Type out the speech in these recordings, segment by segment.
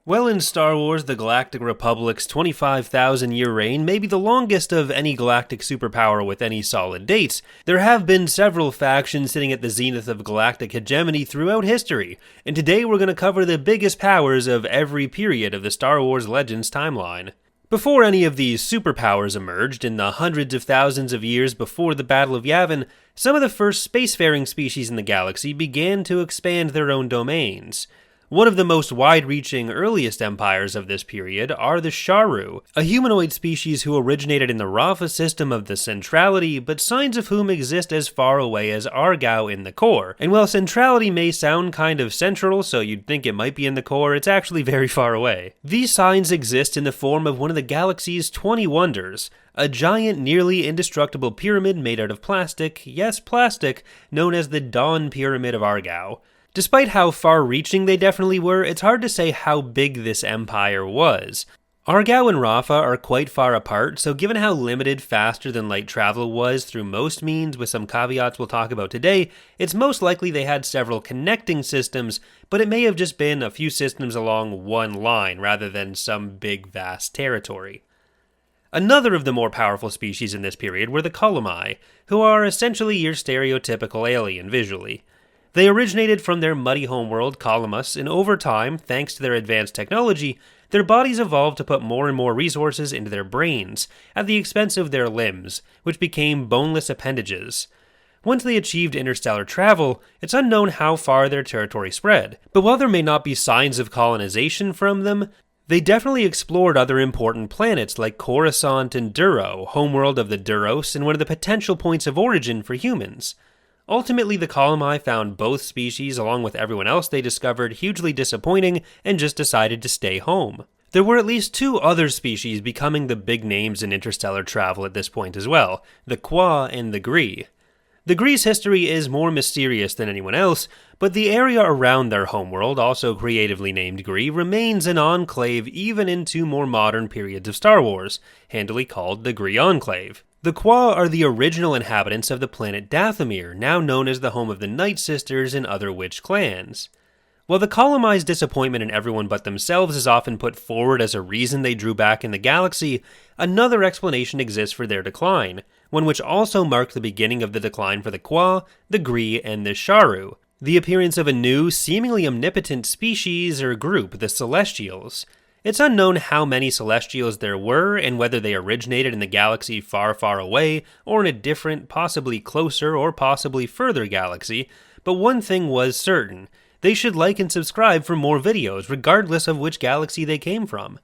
Well, in Star Wars, the Galactic Republic's 25,000-year reign may be the longest of any galactic superpower with any solid dates. There have been several factions sitting at the zenith of galactic hegemony throughout history, and today we're going to cover the biggest powers of every period of the Star Wars Legends timeline. Before any of these superpowers emerged, in the hundreds of thousands of years before the Battle of Yavin, some of the first spacefaring species in the galaxy began to expand their own domains. One of the most wide-reaching earliest empires of this period are the Sharu, a humanoid species who originated in the Rafa system of the Centrality, but signs of whom exist as far away as Argao in the core. And while Centrality may sound kind of central, so you'd think it might be in the core, it's actually very far away. These signs exist in the form of one of the galaxy's 20 wonders, a giant, nearly indestructible pyramid made out of plastic, yes, plastic, known as the Dawn Pyramid of Argao. Despite how far-reaching they definitely were, it's hard to say how big this empire was. Argao and Rafa are quite far apart, so given how limited faster-than-light travel was through most means, with some caveats we'll talk about today, it's most likely they had several connecting systems, but it may have just been a few systems along one line rather than some big, vast territory. Another of the more powerful species in this period were the Colomai, who are essentially your stereotypical alien visually. They originated from their muddy homeworld, Colomus, and over time, thanks to their advanced technology, their bodies evolved to put more and more resources into their brains, at the expense of their limbs, which became boneless appendages. Once they achieved interstellar travel, it's unknown how far their territory spread, but while there may not be signs of colonization from them, they definitely explored other important planets like Coruscant and Duro, homeworld of the Duros and one of the potential points of origin for humans. Ultimately, the Colomai found both species, along with everyone else they discovered, hugely disappointing and just decided to stay home. There were at least two other species becoming the big names in interstellar travel at this point as well, the Kwa and the Gree. The Gree's history is more mysterious than anyone else, but the area around their homeworld, also creatively named Gree, remains an enclave even into more modern periods of Star Wars, handily called the Gree Enclave. The Kwa are the original inhabitants of the planet Dathomir, now known as the home of the Night Sisters and other witch clans. While the Colomai's disappointment in everyone but themselves is often put forward as a reason they drew back in the galaxy, another explanation exists for their decline, one which also marked the beginning of the decline for the Kwa, the Gree, and the Sharu, the appearance of a new, seemingly omnipotent species or group, the Celestials. It's unknown how many Celestials there were and whether they originated in the galaxy far, far away or in a different, possibly closer or possibly further galaxy, but one thing was certain. They should like and subscribe for more videos, regardless of which galaxy they came from.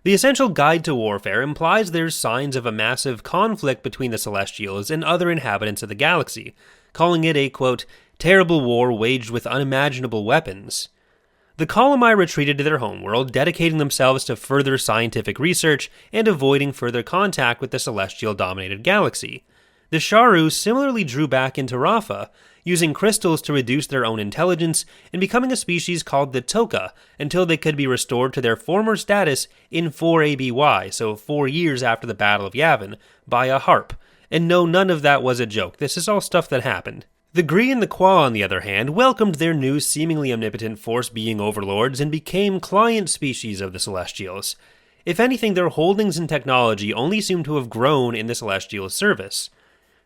The essential guide to warfare implies there's signs of a massive conflict between the Celestials and other inhabitants of the galaxy, calling it a, quote, terrible war waged with unimaginable weapons. The Colomai retreated to their homeworld, dedicating themselves to further scientific research and avoiding further contact with the celestial-dominated galaxy. The Sharu similarly drew back into Rafa, using crystals to reduce their own intelligence and becoming a species called the Toka until they could be restored to their former status in 4 ABY, so 4 years after the Battle of Yavin, by a harp. And no, none of that was a joke. This is all stuff that happened. The Gree and the Kwa, on the other hand, welcomed their new seemingly omnipotent force-being overlords and became client species of the Celestials. If anything, their holdings and technology only seem to have grown in the Celestials' service.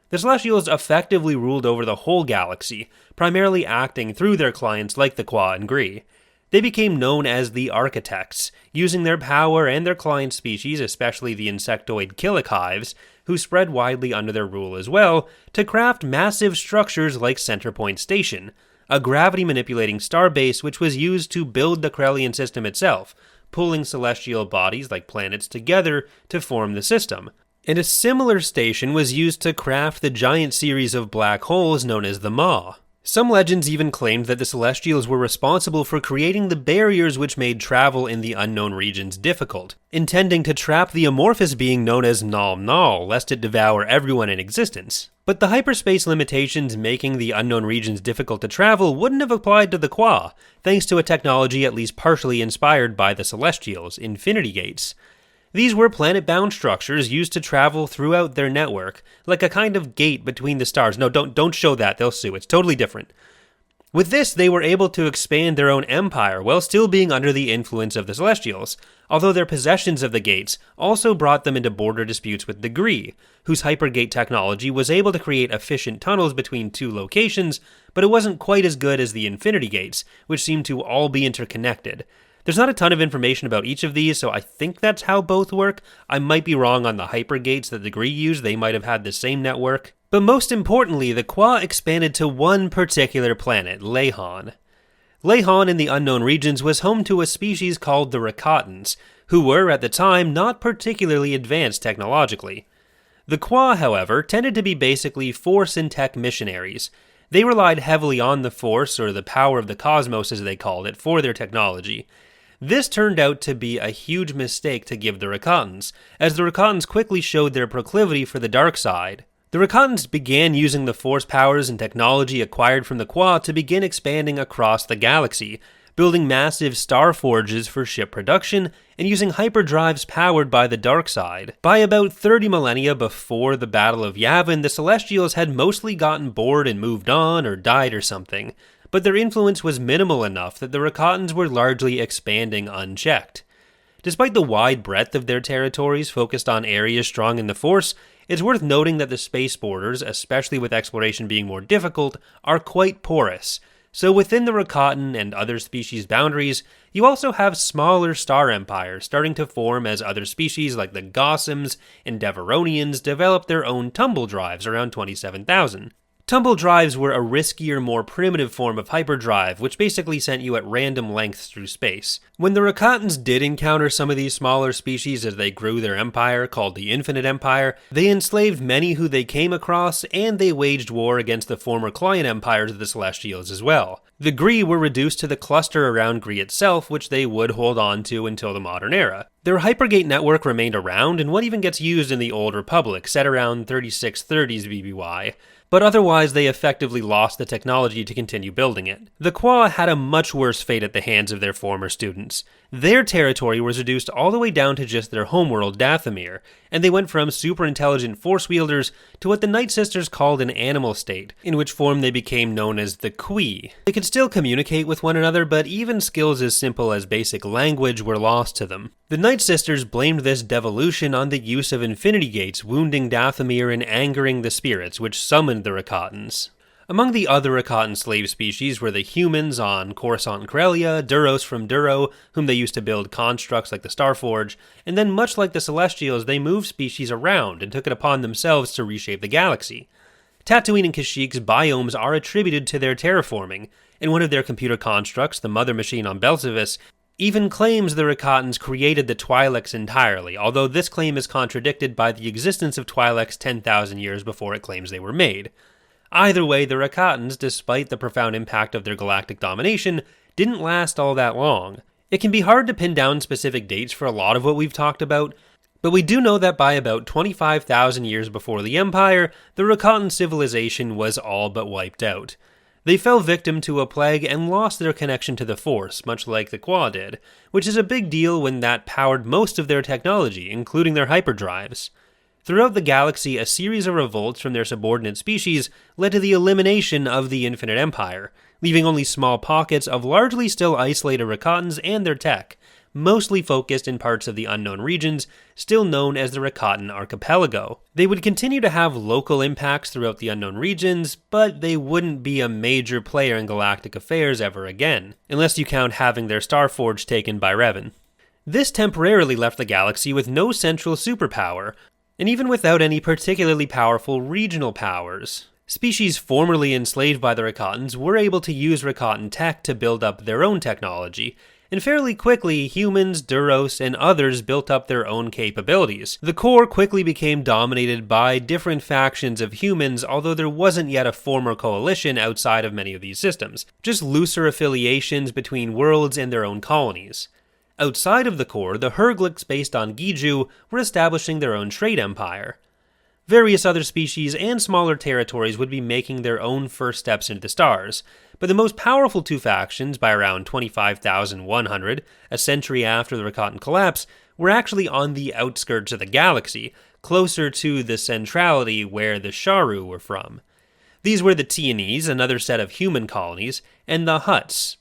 The Celestials effectively ruled over the whole galaxy, primarily acting through their clients like the Kwa and Gree. They became known as the Architects, using their power and their client species, especially the insectoid Killik hives, who spread widely under their rule as well, to craft massive structures like Centerpoint Station, a gravity-manipulating starbase which was used to build the Krellian system itself, pulling celestial bodies like planets together to form the system. And a similar station was used to craft the giant series of black holes known as the Maw. Some legends even claimed that the Celestials were responsible for creating the barriers which made travel in the unknown regions difficult, intending to trap the amorphous being known as Nal Nal, lest it devour everyone in existence. But the hyperspace limitations making the unknown regions difficult to travel wouldn't have applied to the Kwa, thanks to a technology at least partially inspired by the Celestials, Infinity Gates. These were planet-bound structures used to travel throughout their network, like a kind of gate between the stars. No, don't show that, they'll sue, it's totally different. With this, they were able to expand their own empire while still being under the influence of the Celestials, although their possessions of the gates also brought them into border disputes with Degree, whose hypergate technology was able to create efficient tunnels between two locations, but it wasn't quite as good as the Infinity Gates, which seemed to all be interconnected. There's not a ton of information about each of these, so I think that's how both work. I might be wrong on the hypergates that Degree used, they might have had the same network. But most importantly, the Qua expanded to one particular planet, Lehon. Lehon in the unknown regions was home to a species called the Rakatans, who were, at the time, not particularly advanced technologically. The Qua, however, tended to be basically Force and Tech missionaries. They relied heavily on the Force, or the power of the cosmos as they called it, for their technology. This turned out to be a huge mistake to give the Rakatans, as the Rakatans quickly showed their proclivity for the dark side. The Rakatans began using the Force powers and technology acquired from the Qua to begin expanding across the galaxy, building massive star forges for ship production, and using hyperdrives powered by the dark side. By about 30 millennia before the Battle of Yavin, the Celestials had mostly gotten bored and moved on or died or something, but their influence was minimal enough that the Rakatans were largely expanding unchecked. Despite the wide breadth of their territories focused on areas strong in the Force, it's worth noting that the space borders, especially with exploration being more difficult, are quite porous. So within the Rakatan and other species boundaries, you also have smaller star empires starting to form as other species like the Gossams and Deveronians develop their own tumble drives around 27,000. Tumble drives were a riskier, more primitive form of hyperdrive, which basically sent you at random lengths through space. When the Rakatans did encounter some of these smaller species as they grew their empire, called the Infinite Empire, they enslaved many who they came across, and they waged war against the former client empires of the Celestials as well. The Gree were reduced to the cluster around Gree itself, which they would hold on to until the modern era. Their hypergate network remained around, and what even gets used in the Old Republic, set around 3630s BBY, but otherwise they effectively lost the technology to continue building it. The Qua had a much worse fate at the hands of their former students. Their territory was reduced all the way down to just their homeworld Dathomir, and they went from super intelligent force wielders to what the Night Sisters called an animal state, in which form they became known as the Qui. They could still communicate with one another, but even skills as simple as basic language were lost to them. The Night Sisters blamed this devolution on the use of Infinity Gates, wounding Dathomir and angering the spirits, which summoned the Rakatans. Among the other Rakatan slave species were the humans on Coruscant and Corellia, Duros from Duro, whom they used to build constructs like the Starforge, and then much like the Celestials, they moved species around and took it upon themselves to reshape the galaxy. Tatooine and Kashyyyk's biomes are attributed to their terraforming, and one of their computer constructs, the Mother Machine on Belsavis, even claims the Rakatans created the Twi'leks entirely, although this claim is contradicted by the existence of Twi'leks 10,000 years before it claims they were made. Either way, the Rakatans, despite the profound impact of their galactic domination, didn't last all that long. It can be hard to pin down specific dates for a lot of what we've talked about, but we do know that by about 25,000 years before the Empire, the Rakatan civilization was all but wiped out. They fell victim to a plague and lost their connection to the Force, much like the Qua did, which is a big deal when that powered most of their technology, including their hyperdrives. Throughout the galaxy, a series of revolts from their subordinate species led to the elimination of the Infinite Empire, leaving only small pockets of largely still isolated Rakatans and their tech, mostly focused in parts of the unknown regions, still known as the Rakatan Archipelago. They would continue to have local impacts throughout the unknown regions, but they wouldn't be a major player in galactic affairs ever again, unless you count having their Starforge taken by Revan. This temporarily left the galaxy with no central superpower, and even without any particularly powerful regional powers. Species formerly enslaved by the Rakatans were able to use Rakatan tech to build up their own technology, and fairly quickly humans, Duros, and others built up their own capabilities. The core quickly became dominated by different factions of humans, although there wasn't yet a former coalition outside of many of these systems, just looser affiliations between worlds and their own colonies. Outside of the core, the Hergliks based on Giju were establishing their own trade empire. Various other species and smaller territories would be making their own first steps into the stars, but the most powerful two factions, by around 25,100, a century after the Rakatan collapse, were actually on the outskirts of the galaxy, closer to the centrality where the Sharu were from. These were the Tienes, another set of human colonies, and the Hutts.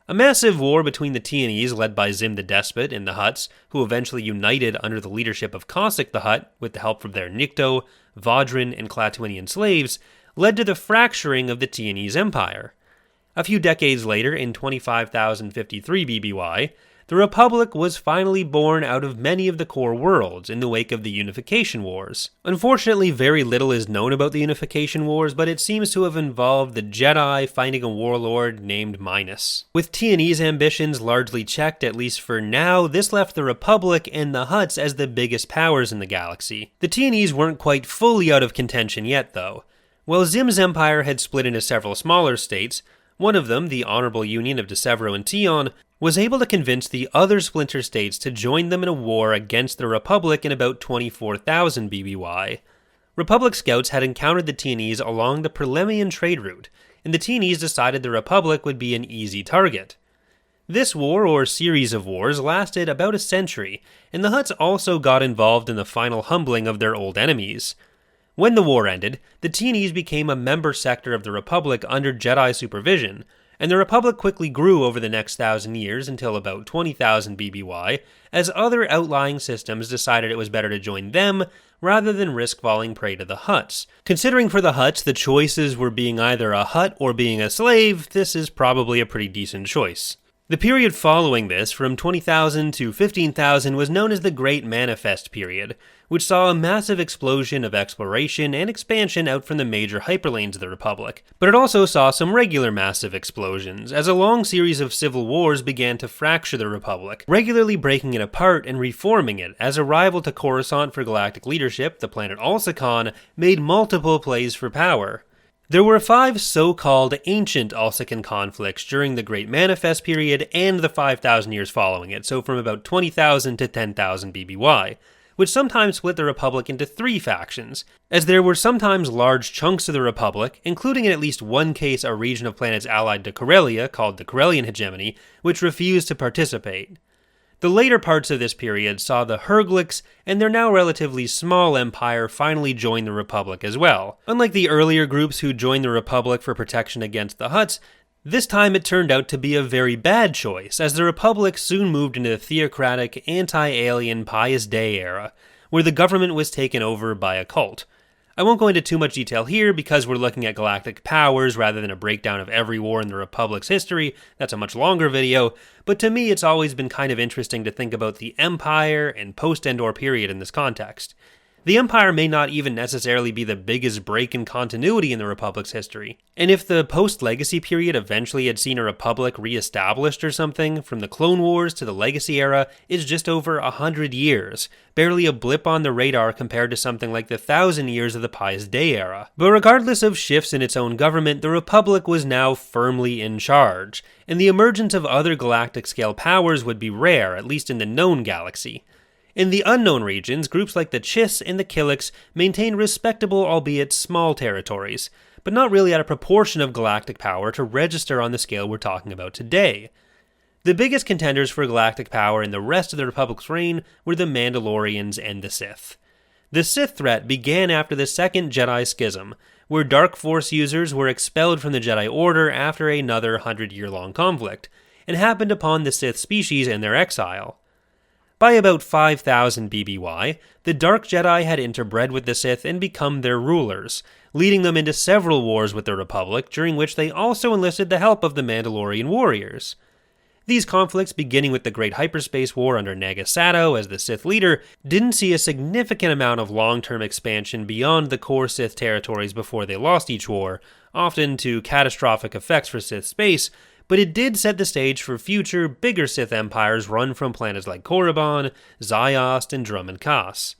A massive war between the Tienes, led by Zim the Despot, and the Hutts, who eventually united under the leadership of Cossack the Hutt with the help of their Nikto, Vodrin, and Klatooinian slaves, led to the fracturing of the Tienes Empire. A few decades later, in 25,053 BBY, the Republic was finally born out of many of the core worlds in the wake of the Unification Wars. Unfortunately, very little is known about the Unification Wars, but it seems to have involved the Jedi fighting a warlord named Minus. With Tienes' ambitions largely checked, at least for now, this left the Republic and the Hutts as the biggest powers in the galaxy. The Tienes weren't quite fully out of contention yet, though. While Zim's empire had split into several smaller states, one of them, the Honorable Union of DeSevero and Tion, was able to convince the other splinter states to join them in a war against the Republic in about 24,000 BBY. Republic scouts had encountered the Tienes along the Prelemian trade route, and the Tienes decided the Republic would be an easy target. This war, or series of wars, lasted about a century, and the Hutts also got involved in the final humbling of their old enemies. When the war ended, the Tienes became a member sector of the Republic under Jedi supervision, and the Republic quickly grew over the next 1,000 years until about 20,000 BBY, as other outlying systems decided it was better to join them rather than risk falling prey to the Hutts. Considering for the Hutts the choices were being either a Hutt or being a slave, this is probably a pretty decent choice. The period following this, from 20,000 to 15,000, was known as the Great Manifest period, which saw a massive explosion of exploration and expansion out from the major hyperlanes of the Republic. But it also saw some regular massive explosions, as a long series of civil wars began to fracture the Republic, regularly breaking it apart and reforming it, as a rival to Coruscant for galactic leadership, the planet Alsakan, made multiple plays for power. There were 5 so-called ancient Alsakan conflicts during the Great Manifest period and the 5,000 years following it, so from about 20,000 to 10,000 BBY, which sometimes split the Republic into 3 factions, as there were sometimes large chunks of the Republic, including in at least one case a region of planets allied to Corellia called the Corellian Hegemony, which refused to participate. The later parts of this period saw the Herglics and their now relatively small empire finally join the Republic as well. Unlike the earlier groups who joined the Republic for protection against the Hutts, this time it turned out to be a very bad choice, as the Republic soon moved into the theocratic, anti-alien Pius Day era, where the government was taken over by a cult. I won't go into too much detail here because we're looking at galactic powers rather than a breakdown of every war in the Republic's history. That's a much longer video, but to me it's always been kind of interesting to think about the Empire and post-Endor period in this context. The Empire may not even necessarily be the biggest break in continuity in the Republic's history, and if the post-Legacy period eventually had seen a Republic re-established or something, from the Clone Wars to the Legacy era is just over 100 years, barely a blip on the radar compared to something like the 1,000 years of the Pius Day era. But regardless of shifts in its own government, the Republic was now firmly in charge, and the emergence of other galactic-scale powers would be rare, at least in the known galaxy. In the unknown regions, groups like the Chiss and the Killiks maintained respectable albeit small territories, but not really at a proportion of galactic power to register on the scale we're talking about today. The biggest contenders for galactic power in the rest of the Republic's reign were the Mandalorians and the Sith. The Sith threat began after the Second Jedi Schism, where Dark Force users were expelled from the Jedi Order after another 100-year-long conflict, and happened upon the Sith species in their exile. By about 5,000 BBY, the Dark Jedi had interbred with the Sith and become their rulers, leading them into several wars with the Republic, during which they also enlisted the help of the Mandalorian warriors. These conflicts, beginning with the Great Hyperspace War under Naga Sato as the Sith leader, didn't see a significant amount of long-term expansion beyond the core Sith territories before they lost each war, often to catastrophic effects for Sith space, but it did set the stage for future, bigger Sith empires run from planets like Korriban, Ziost, and Drum Kas.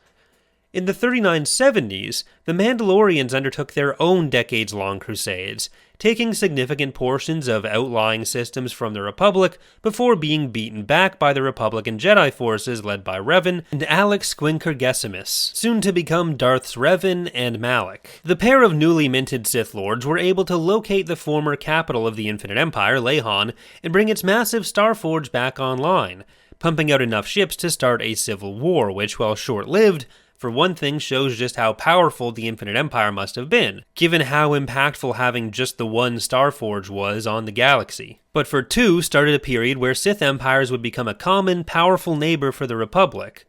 In the 3970s, the Mandalorians undertook their own decades-long crusades, taking significant portions of outlying systems from the Republic before being beaten back by the Republican Jedi forces led by Revan and Alex Squinkergesimus, soon to become Darths Revan and Malak. The pair of newly minted Sith Lords were able to locate the former capital of the Infinite Empire, Lehon, and bring its massive Starforge back online, pumping out enough ships to start a civil war which, while short-lived, For one thing, shows just how powerful the Infinite Empire must have been, given how impactful having just the one Starforge was on the galaxy. But for two, started a period where Sith empires would become a common, powerful neighbor for the Republic.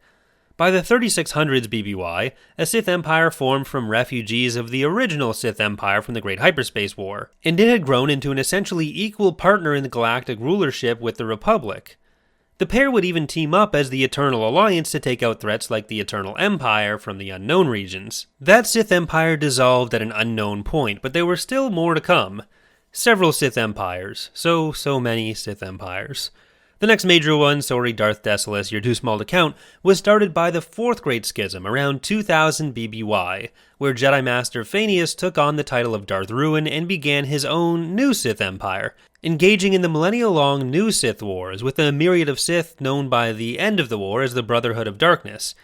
By the 3600s BBY, a Sith Empire formed from refugees of the original Sith Empire from the Great Hyperspace War, and it had grown into an essentially equal partner in the galactic rulership with the Republic. The pair would even team up as the Eternal Alliance to take out threats like the Eternal Empire from the unknown regions. That Sith Empire dissolved at an unknown point, but there were still more to come. Several Sith Empires. So many Sith Empires. The next major one, sorry Darth Decius, you're too small to count, was started by the Fourth Great Schism around 2000 BBY, where Jedi Master Phaneus took on the title of Darth Ruin and began his own new Sith Empire, engaging in the millennia-long New Sith Wars with a myriad of Sith known by the end of the war as the Brotherhood of Darkness.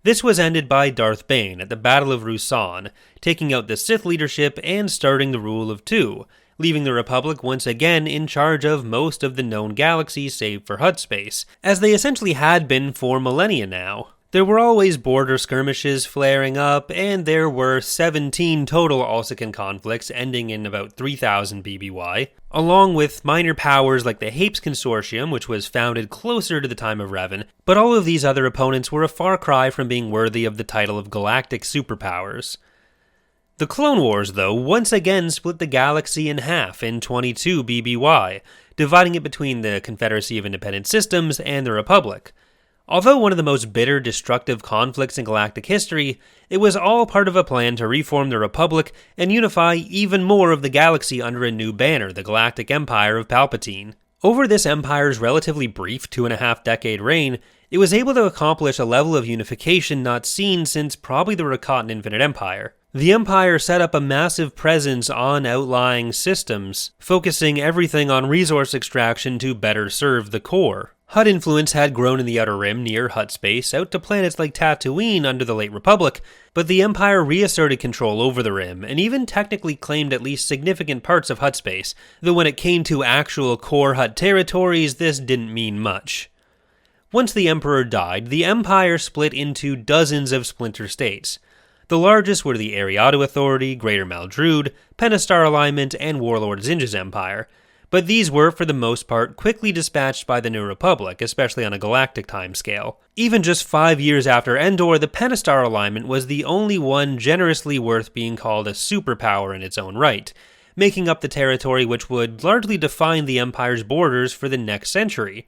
This was ended by Darth Bane at the Battle of Ruusan, taking out the Sith leadership and starting the Rule of Two, leaving the Republic once again in charge of most of the known galaxy save for Hutt space, as they essentially had been for millennia now. There were always border skirmishes flaring up, and there were 17 total Alsican conflicts ending in about 3000 BBY, along with minor powers like the Hapes Consortium, which was founded closer to the time of Revan, but all of these other opponents were a far cry from being worthy of the title of Galactic Superpowers. The Clone Wars, though, once again split the galaxy in half in 22 BBY, dividing it between the Confederacy of Independent Systems and the Republic. Although one of the most bitter, destructive conflicts in galactic history, it was all part of a plan to reform the Republic and unify even more of the galaxy under a new banner, the Galactic Empire of Palpatine. Over this empire's relatively brief 2.5-decade reign, it was able to accomplish a level of unification not seen since probably the Rakata Infinite Empire. The Empire set up a massive presence on outlying systems, focusing everything on resource extraction to better serve the core. Hutt influence had grown in the Outer Rim near Hutt space, out to planets like Tatooine under the late Republic, but the Empire reasserted control over the Rim, and even technically claimed at least significant parts of Hutt space, though when it came to actual core Hutt territories, this didn't mean much. Once the Emperor died, the Empire split into dozens of splinter states. The largest were the Ariadu Authority, Greater Maldrude, Pentastar Alignment, and Warlord Zinja's Empire, but these were, for the most part, quickly dispatched by the New Republic, especially on a galactic timescale. Even just 5 years after Endor, the Pentastar Alignment was the only one generously worth being called a superpower in its own right, making up the territory which would largely define the Empire's borders for the next century.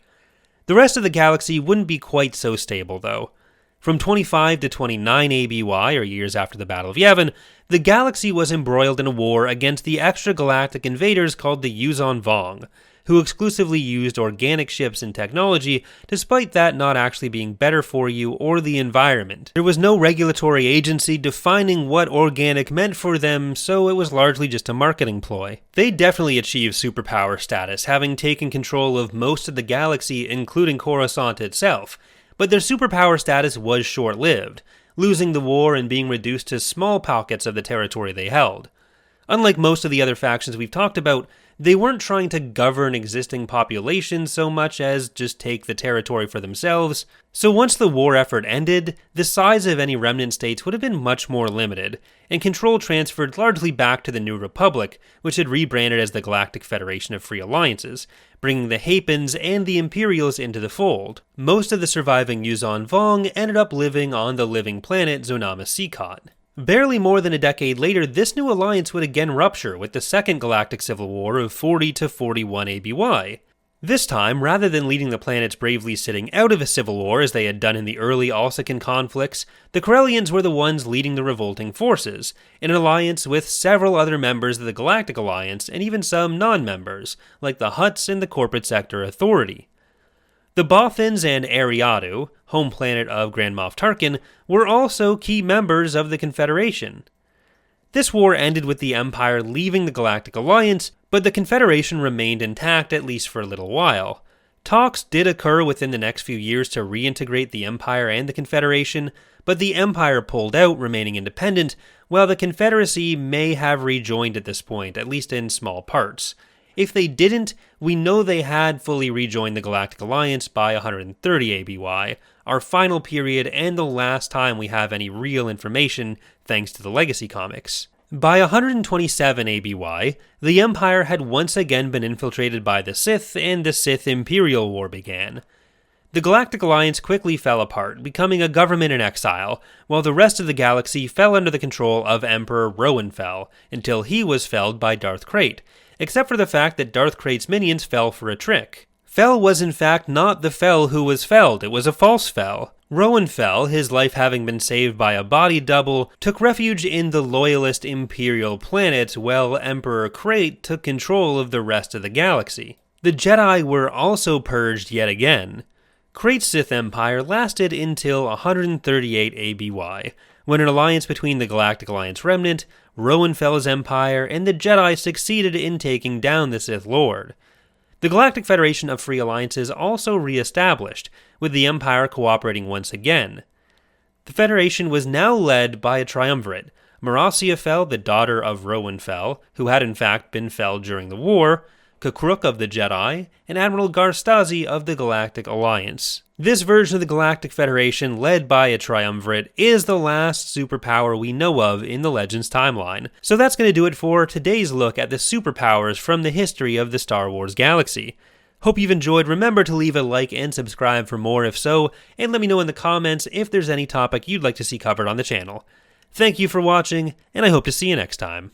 The rest of the galaxy wouldn't be quite so stable, though. From 25 to 29 ABY, or years after the Battle of Yavin, the galaxy was embroiled in a war against the extragalactic invaders called the Yuuzhan Vong, who exclusively used organic ships and technology, despite that not actually being better for you or the environment. There was no regulatory agency defining what organic meant for them, so it was largely just a marketing ploy. They definitely achieved superpower status, having taken control of most of the galaxy, including Coruscant itself, but their superpower status was short-lived, losing the war and being reduced to small pockets of the territory they held. Unlike most of the other factions we've talked about, they weren't trying to govern existing populations so much as just take the territory for themselves, so once the war effort ended, the size of any remnant states would have been much more limited, and control transferred largely back to the New Republic, which had rebranded as the Galactic Federation of Free Alliances, bringing the Hapens and the Imperials into the fold. Most of the surviving Yuuzhan Vong ended up living on the living planet Zonama Seacot. Barely more than a decade later, this new alliance would again rupture with the Second Galactic Civil War of 40 to 41 ABY. This time, rather than leading the planets bravely sitting out of a civil war as they had done in the early Alsican conflicts, the Corellians were the ones leading the revolting forces, in an alliance with several other members of the Galactic Alliance and even some non-members, like the Hutts and the Corporate Sector Authority. The Bothans and Ariadu, home planet of Grand Moff Tarkin, were also key members of the Confederation. This war ended with the Empire leaving the Galactic Alliance, but the Confederation remained intact at least for a little while. Talks did occur within the next few years to reintegrate the Empire and the Confederation, but the Empire pulled out, remaining independent, while the Confederacy may have rejoined at this point, at least in small parts. If they didn't, we know they had fully rejoined the Galactic Alliance by 130 ABY, our final period and the last time we have any real information thanks to the Legacy comics. By 127 ABY, the Empire had once again been infiltrated by the Sith and the Sith-Imperial War began. The Galactic Alliance quickly fell apart, becoming a government in exile, while the rest of the galaxy fell under the control of Emperor Rowanfell, until he was felled by Darth Krayt, except for the fact that Darth Krayt's minions fell for a trick. Fel was in fact not the Fel who was felled, it was a false Fel. Rowanfell, his life having been saved by a body double, took refuge in the loyalist Imperial planet, while Emperor Krayt took control of the rest of the galaxy. The Jedi were also purged yet again. Krayt's Sith Empire lasted until 138 ABY, when an alliance between the Galactic Alliance Remnant, Rowanfell's Empire, and the Jedi succeeded in taking down the Sith Lord. The Galactic Federation of Free Alliances also re-established, with the Empire cooperating once again. The Federation was now led by a triumvirate: Marassia Fel, the daughter of Rowanfell, who had in fact been felled during the war, Kakruk of the Jedi, and Admiral Garstazi of the Galactic Alliance. This version of the Galactic Federation, led by a triumvirate, is the last superpower we know of in the Legends timeline. So that's going to do it for today's look at the superpowers from the history of the Star Wars galaxy. Hope you've enjoyed. Remember to leave a like and subscribe for more if so, and let me know in the comments if there's any topic you'd like to see covered on the channel. Thank you for watching, and I hope to see you next time.